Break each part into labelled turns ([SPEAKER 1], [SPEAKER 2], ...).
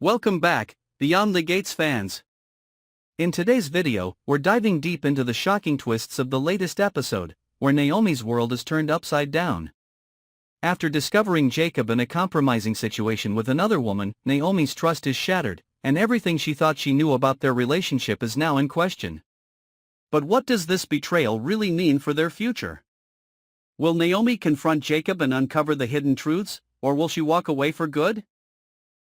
[SPEAKER 1] Welcome back, Beyond the Gates fans. In today's video, we're diving deep into the shocking twists of the latest episode, where Naomi's world is turned upside down. After discovering Jacob in a compromising situation with another woman, Naomi's trust is shattered, and everything she thought she knew about their relationship is now in question. But what does this betrayal really mean for their future? Will Naomi confront Jacob and uncover the hidden truths, or will she walk away for good?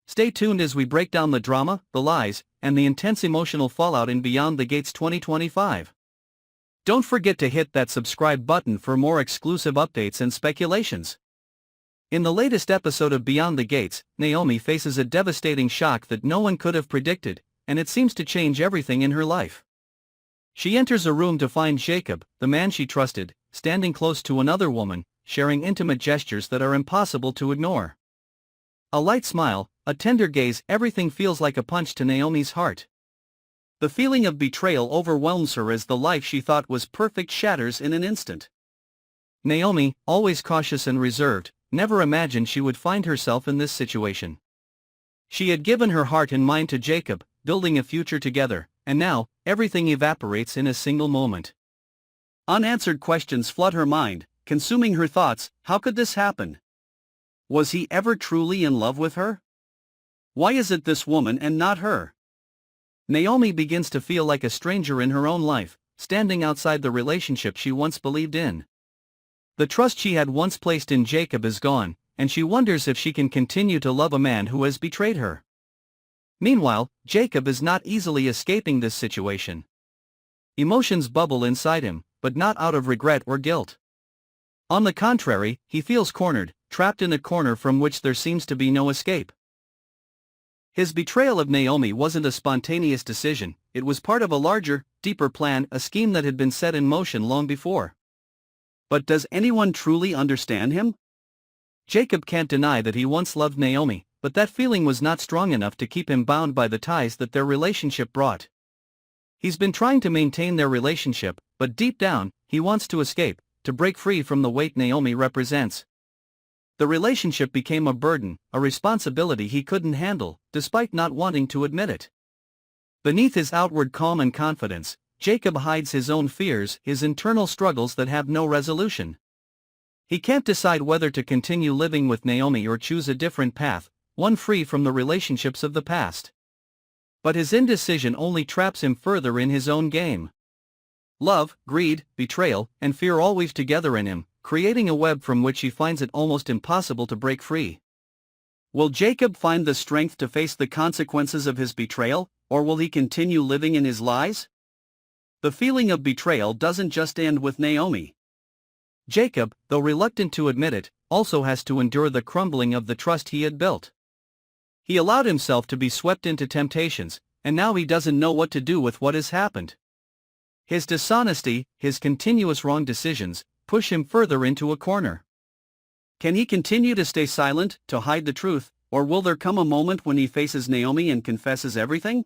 [SPEAKER 1] Stay tuned as we break down the drama, the lies, and the intense emotional fallout in Beyond the Gates 2025. Don't forget to hit that subscribe button for more exclusive updates and speculations. In the latest episode of Beyond the Gates, Naomi faces a devastating shock that no one could have predicted, and it seems to change everything in her life. She enters a room to find Jacob, the man she trusted, standing close to another woman, sharing intimate gestures that are impossible to ignore. A light smile, a tender gaze, everything feels like a punch to Naomi's heart. The feeling of betrayal overwhelms her as the life she thought was perfect shatters in an instant. Naomi, always cautious and reserved, never imagined she would find herself in this situation. She had given her heart and mind to Jacob, building a future together, and now, everything evaporates in a single moment. Unanswered questions flood her mind, consuming her thoughts. How could this happen? Was he ever truly in love with her? Why is it this woman and not her? Naomi begins to feel like a stranger in her own life, standing outside the relationship she once believed in. The trust she had once placed in Jacob is gone, and she wonders if she can continue to love a man who has betrayed her. Meanwhile, Jacob is not easily escaping this situation. Emotions bubble inside him, but not out of regret or guilt. On the contrary, he feels cornered, trapped in a corner from which there seems to be no escape. His betrayal of Naomi wasn't a spontaneous decision, it was part of a larger, deeper plan, a scheme that had been set in motion long before. But does anyone truly understand him? Jacob can't deny that he once loved Naomi, but that feeling was not strong enough to keep him bound by the ties that their relationship brought. He's been trying to maintain their relationship, but deep down, he wants to escape, to break free from the weight Naomi represents. The relationship became a burden, a responsibility he couldn't handle, despite not wanting to admit it. Beneath his outward calm and confidence, Jacob hides his own fears, his internal struggles that have no resolution. He can't decide whether to continue living with Naomi or choose a different path, one free from the relationships of the past. But his indecision only traps him further in his own game. Love, greed, betrayal, and fear all weave together in him, creating a web from which he finds it almost impossible to break free. Will Jacob find the strength to face the consequences of his betrayal, or will he continue living in his lies? The feeling of betrayal doesn't just end with Naomi. Jacob, though reluctant to admit it, also has to endure the crumbling of the trust he had built. He allowed himself to be swept into temptations, and now he doesn't know what to do with what has happened. His dishonesty, his continuous wrong decisions, push him further into a corner. Can he continue to stay silent, to hide the truth, or will there come a moment when he faces Naomi and confesses everything?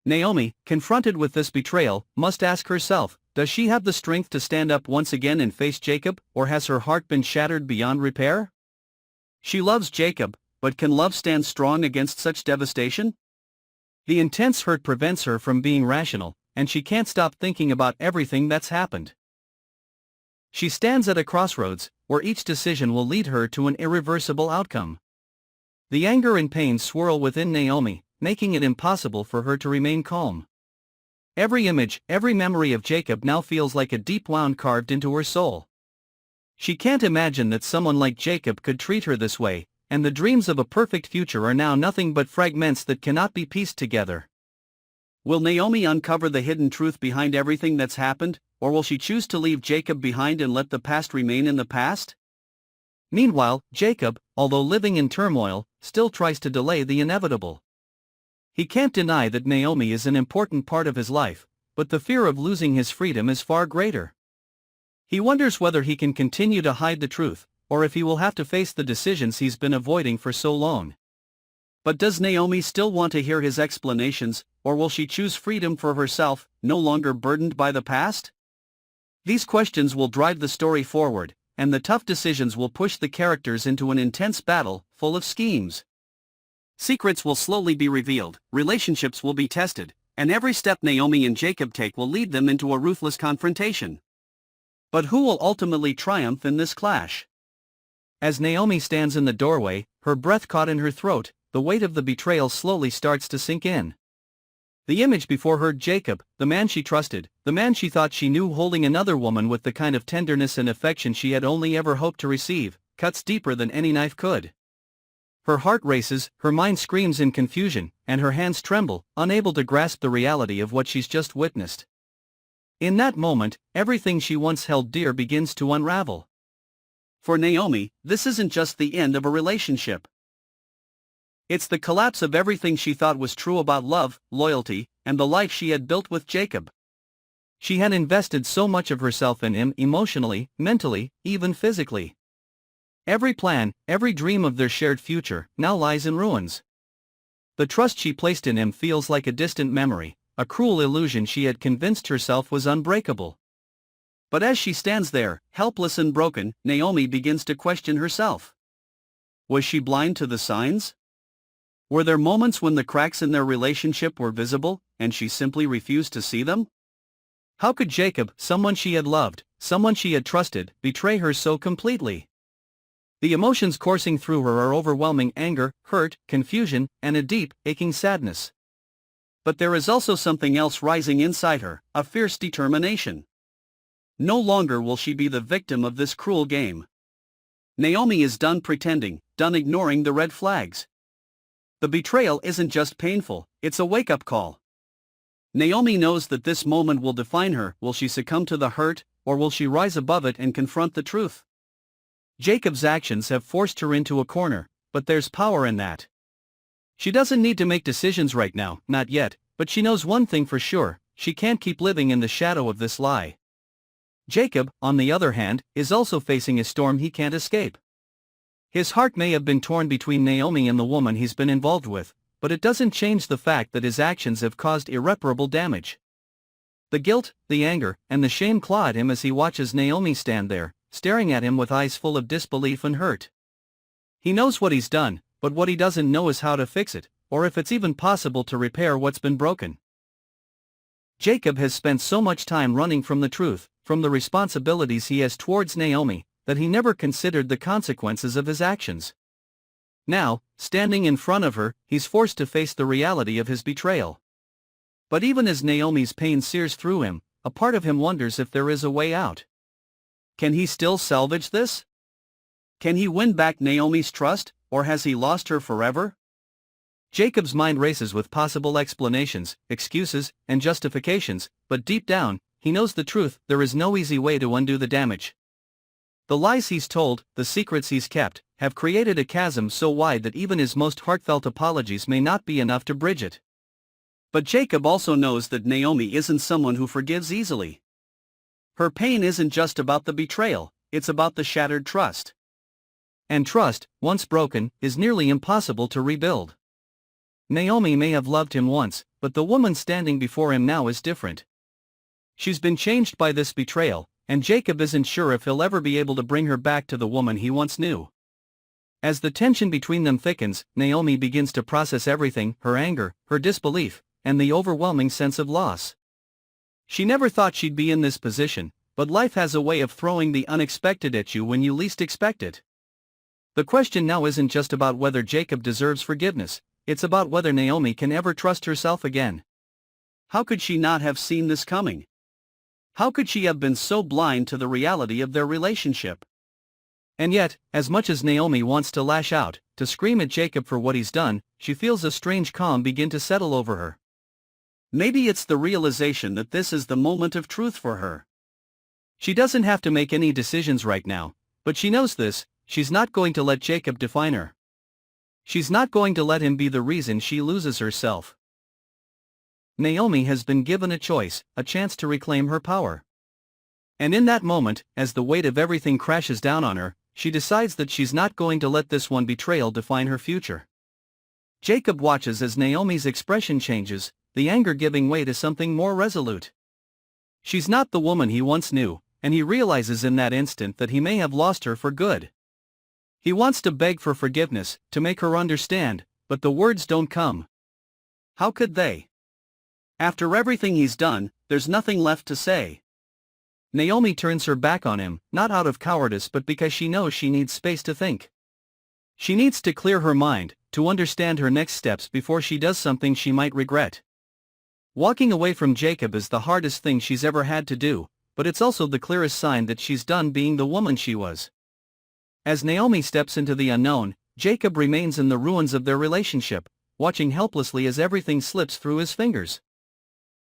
[SPEAKER 1] Naomi, confronted with this betrayal, must ask herself, does she have the strength to stand up once again and face Jacob, or has her heart been shattered beyond repair? She loves Jacob, but can love stand strong against such devastation? The intense hurt prevents her from being rational, and she can't stop thinking about everything that's happened. She stands at a crossroads, where each decision will lead her to an irreversible outcome. The anger and pain swirl within Naomi, making it impossible for her to remain calm. Every image, every memory of Jacob now feels like a deep wound carved into her soul. She can't imagine that someone like Jacob could treat her this way, and the dreams of a perfect future are now nothing but fragments that cannot be pieced together. Will Naomi uncover the hidden truth behind everything that's happened, or will she choose to leave Jacob behind and let the past remain in the past? Meanwhile, Jacob, although living in turmoil, still tries to delay the inevitable. He can't deny that Naomi is an important part of his life, but the fear of losing his freedom is far greater. He wonders whether he can continue to hide the truth, or if he will have to face the decisions he's been avoiding for so long. But does Naomi still want to hear his explanations, or will she choose freedom for herself, no longer burdened by the past? These questions will drive the story forward, and the tough decisions will push the characters into an intense battle, full of schemes.
[SPEAKER 2] Secrets will slowly be revealed, relationships will be tested, and every step Naomi and Jacob take will lead them into a ruthless confrontation. But who will ultimately triumph in this clash?
[SPEAKER 1] As Naomi stands in the doorway, her breath caught in her throat, the weight of the betrayal slowly starts to sink in. The image before her, Jacob, the man she trusted, the man she thought she knew, holding another woman with the kind of tenderness and affection she had only ever hoped to receive, cuts deeper than any knife could. Her heart races, her mind screams in confusion, and her hands tremble, unable to grasp the reality of what she's just witnessed. In that moment, everything she once held dear begins to unravel.
[SPEAKER 2] For Naomi, this isn't just the end of a relationship. It's the collapse of everything she thought was true about love, loyalty, and the life she had built with Jacob.
[SPEAKER 1] She had invested so much of herself in him, emotionally, mentally, even physically. Every plan, every dream of their shared future, now lies in ruins. The trust she placed in him feels like a distant memory, a cruel illusion she had convinced herself was unbreakable. But as she stands there, helpless and broken, Naomi begins to question herself. Was she blind to the signs? Were there moments when the cracks in their relationship were visible, and she simply refused to see them? How could Jacob, someone she had loved, someone she had trusted, betray her so completely? The emotions coursing through her are overwhelming: anger, hurt, confusion, and a deep, aching sadness. But there is also something else rising inside her, a fierce determination. No longer will she be the victim of this cruel game. Naomi is done pretending, done ignoring the red flags. The betrayal isn't just painful, it's a wake-up call. Naomi knows that this moment will define her. Will she succumb to the hurt, or will she rise above it and confront the truth? Jacob's actions have forced her into a corner, but there's power in that. She doesn't need to make decisions right now, not yet, but she knows one thing for sure: she can't keep living in the shadow of this lie. Jacob, on the other hand, is also facing a storm he can't escape. His heart may have been torn between Naomi and the woman he's been involved with, but it doesn't change the fact that his actions have caused irreparable damage. The guilt, the anger, and the shame claw at him as he watches Naomi stand there, staring at him with eyes full of disbelief and hurt. He knows what he's done, but what he doesn't know is how to fix it, or if it's even possible to repair what's been broken. Jacob has spent so much time running from the truth, from the responsibilities he has towards Naomi, that he never considered the consequences of his actions. Now, standing in front of her, he's forced to face the reality of his betrayal. But even as Naomi's pain sears through him, a part of him wonders if there is a way out. Can he still salvage this? Can he win back Naomi's trust, or has he lost her forever? Jacob's mind races with possible explanations, excuses, and justifications, but deep down, he knows the truth: there is no easy way to undo the damage. The lies he's told, the secrets he's kept, have created a chasm so wide that even his most heartfelt apologies may not be enough to bridge it. But Jacob also knows that Naomi isn't someone who forgives easily. Her pain isn't just about the betrayal, it's about the shattered trust. And trust, once broken, is nearly impossible to rebuild. Naomi may have loved him once, but the woman standing before him now is different. She's been changed by this betrayal, and Jacob isn't sure if he'll ever be able to bring her back to the woman he once knew. As the tension between them thickens, Naomi begins to process everything: her anger, her disbelief, and the overwhelming sense of loss. She never thought she'd be in this position, but life has a way of throwing the unexpected at you when you least expect it. The question now isn't just about whether Jacob deserves forgiveness, it's about whether Naomi can ever trust herself again. How could she not have seen this coming? How could she have been so blind to the reality of their relationship? And yet, as much as Naomi wants to lash out, to scream at Jacob for what he's done, she feels a strange calm begin to settle over her. Maybe it's the realization that this is the moment of truth for her. She doesn't have to make any decisions right now, but she knows this: she's not going to let Jacob define her. She's not going to let him be the reason she loses herself. Naomi has been given a choice, a chance to reclaim her power. And in that moment, as the weight of everything crashes down on her, she decides that she's not going to let this one betrayal define her future. Jacob watches as Naomi's expression changes, the anger giving way to something more resolute. She's not the woman he once knew, and he realizes in that instant that he may have lost her for good. He wants to beg for forgiveness, to make her understand, but the words don't come. How could they?
[SPEAKER 2] After everything he's done, there's nothing left to say.
[SPEAKER 1] Naomi turns her back on him, not out of cowardice but because she knows she needs space to think. She needs to clear her mind, to understand her next steps before she does something she might regret. Walking away from Jacob is the hardest thing she's ever had to do, but it's also the clearest sign that she's done being the woman she was. As Naomi steps into the unknown, Jacob remains in the ruins of their relationship, watching helplessly as everything slips through his fingers.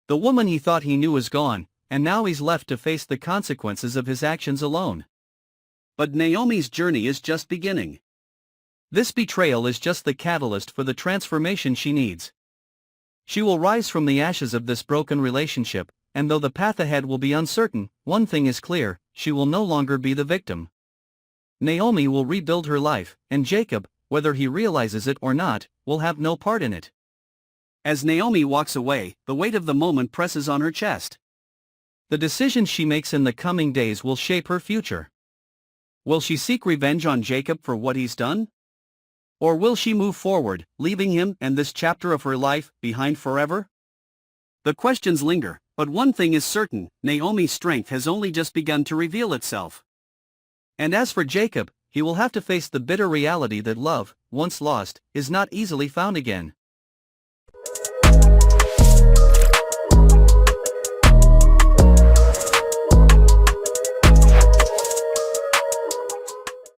[SPEAKER 1] The woman he thought he knew is gone, and now he's left to face the consequences of his actions alone.
[SPEAKER 2] But Naomi's journey is just beginning.
[SPEAKER 1] This betrayal is just the catalyst for the transformation she needs. She will rise from the ashes of this broken relationship, and though the path ahead will be uncertain, one thing is clear: she will no longer be the victim. Naomi will rebuild her life, and Jacob, whether he realizes it or not, will have no part in it.
[SPEAKER 2] As Naomi walks away, the weight of the moment presses on her chest.
[SPEAKER 1] The decisions she makes in the coming days will shape her future.
[SPEAKER 2] Will she seek revenge on Jacob for what he's done? Or will she move forward, leaving him and this chapter of her life behind forever? The questions linger, but one thing is certain: Naomi's strength has only just begun to reveal itself.
[SPEAKER 1] And as for Jacob, he will have to face the bitter reality that love, once lost, is not easily found again.